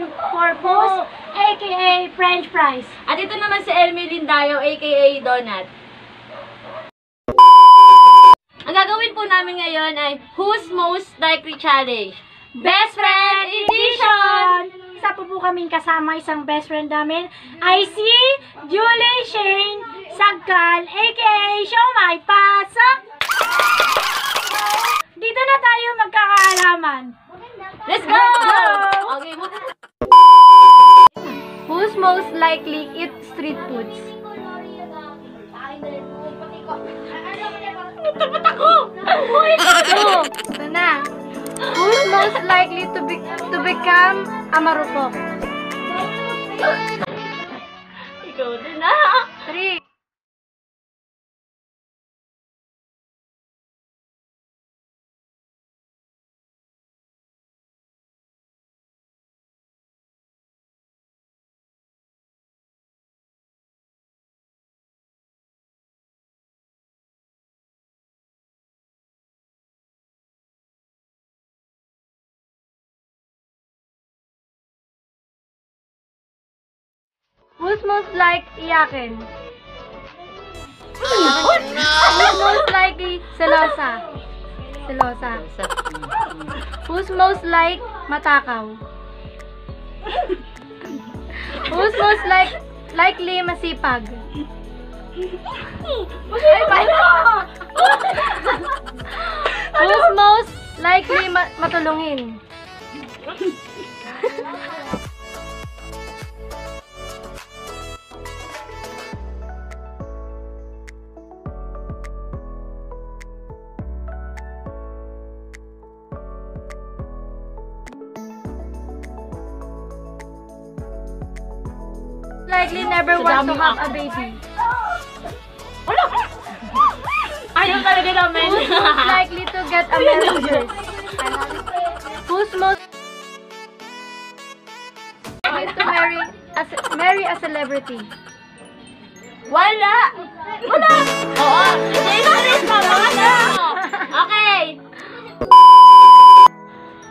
Martin Corpus, aka French fries. At ito naman si Elmi Lindayo, aka Donut. Ang gagawin po namin ngayon ay Who's Most Likely Challenge. Best Friend Edition! Isa po kaming kasama isang best friend namin ay si Julie Shane Sagkal, aka Siomay. Pasok! Dito na tayo magkakaalaman. Let's go! Okay, who's most likely eat street foods? Tapat ako! Ito na. Who's most likely to become a marupok? Ikaw din na. 3. Who's most like iyakin? Who's most likely selosa? Selosa. Who's most like matakaw? Who's most likely masipag? Who's most likely matulungin? Likely never want to have a baby. Wala! Ayaw talaga namin. Who's most likely to get a marriage? Who's most likely to marry a celebrity? Wala! Wala! Oo! Jason pa! Wala! Okay!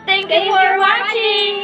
Thank you for watching!